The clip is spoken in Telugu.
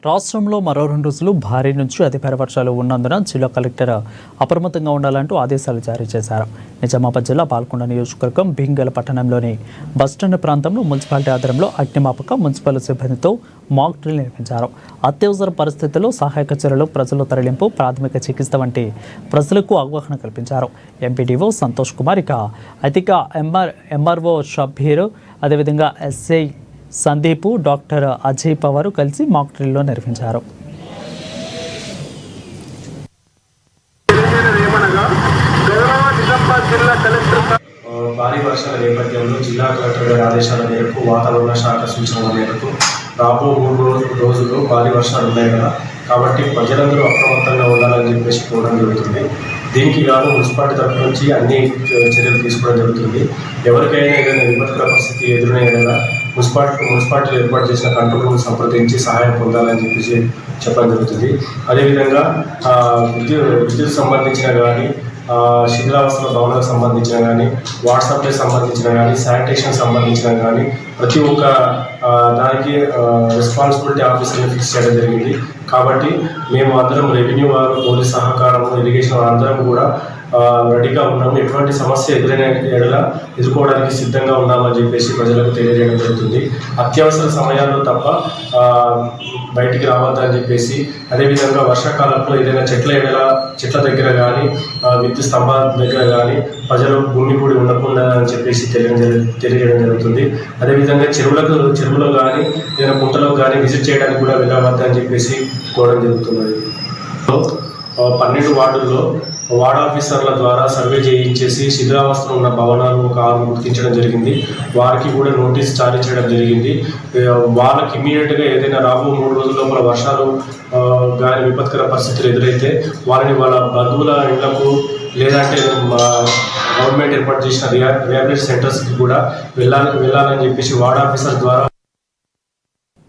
రాష్ట్రంలో మరో 2 రోజులు భారీ నుంచి అతి భారీ వర్షాలు ఉన్నందున జిల్లా కలెక్టర్ అప్రమత్తంగా ఉండాలంటూ ఆదేశాలు జారీ చేశారు. నిజామాబాద్ జిల్లా పాల్కొండ నియోజకవర్గం భీంగల్ పట్టణంలోని బస్టాండ్ ప్రాంతంలో మున్సిపాలిటీ ఆధ్వర్యంలో అగ్నిమాపక మున్సిపల్ సిబ్బందితో మాక్ డ్రిల్ నిర్వహించారు. అత్యవసర పరిస్థితుల్లో సహాయక చర్యలు, ప్రజల తరలింపు, ప్రాథమిక చికిత్స వంటి ప్రజలకు అవగాహన కల్పించారు. ఎంపీడీఓ సంతోష్ కుమార్, ఇక అధిక ఎంఆర్ఓ షబ్బీర్, అదేవిధంగా ఎస్ఐ సందీప్, డాక్టర్ అజయ్ పవార్ కలిసి మాక్ డ్రిల్లో నిర్వహించారు. భారీ వర్షాల నేపథ్యంలో జిల్లా కలెక్టర్ గారి ఆదేశాల మేరకు, వాతావరణ శాఖ సూచనల మేరకు రాబో 3 రోజులు భారీ వర్షాలు ఉన్నాయి కదా, కాబట్టి ప్రజలందరూ అప్రమత్తంగా ఉండాలని చెప్పేసి కోరడం జరుగుతుంది. దీనికి గాను మున్సిపాలిటీ తరఫు నుంచి అన్ని చర్యలు తీసుకోవడం జరుగుతుంది. ఎవరికైనా ఏదైనా విపత్కర పరిస్థితి ఎదురైనా మున్సిపాలిటీలో ఏర్పాటు చేసిన కంట్రోల్ రూమ్ సంప్రదించి సహాయం పొందాలని చెప్పేసి చెప్పడం జరుగుతుంది. అదేవిధంగా విద్యుత్ సంబంధించిన కానీ, శిథిలావస్థల భవనాలకు సంబంధించిన కానీ, వాటర్ సప్లై సంబంధించిన కానీ, శానిటేషన్ సంబంధించిన కానీ ప్రతి ఒక్క దానికి రెస్పాన్సిబిలిటీ ఆఫీసర్ని ఫిక్స్ చేయడం జరిగింది. కాబట్టి మేము అందరం, రెవెన్యూ వారు, పోలీస్ సహకారం, ఇరిగేషన్ వారు అందరం కూడా రెడీగా ఉన్నాము. ఎటువంటి సమస్య ఎదుర్కోవడానికి సిద్ధంగా ఉన్నామని చెప్పేసి ప్రజలకు తెలియజేయడం జరుగుతుంది. అత్యవసర సమయాల్లో తప్ప బయటికి రావద్దని చెప్పేసి, అదేవిధంగా వర్షాకాలంలో ఏదైనా చెట్ల దగ్గర కానీ, విద్యుత్ స్తంభాల దగ్గర కానీ ప్రజలు గుమిగూడి ఉండకుండా అని చెప్పేసి తెలియజేయడం జరుగుతుంది. అదేవిధంగా చెరువులో కానీ, ఏదైనా కుంటలో కానీ విజిట్ చేయడానికి కూడా వెళ్ళవద్దని చెప్పేసి కోరడం జరుగుతున్నది. 12 వార్డుల్లో వార్డ్ ఆఫీసర్ల ద్వారా సర్వే చేయించేసి శిథిలావస్థలో ఉన్న భవనాలు ఒక 6 గుర్తించడం జరిగింది. వారికి కూడా నోటీస్ జారీ చేయడం జరిగింది. వాళ్ళకి ఇమ్మీడియట్గా ఏదైనా రాబో 3 రోజుల లోపల వర్షాలు కానీ విపత్కర పరిస్థితులు ఎదురైతే వాళ్ళని వాళ్ళ బంధువుల ఇళ్లకు, లేదంటే గవర్నమెంట్ ఏర్పాటు చేసిన రిహాబిలిటేషన్ సెంటర్స్కి కూడా వెళ్ళాలని చెప్పేసి వార్డ్ ఆఫీసర్ ద్వారా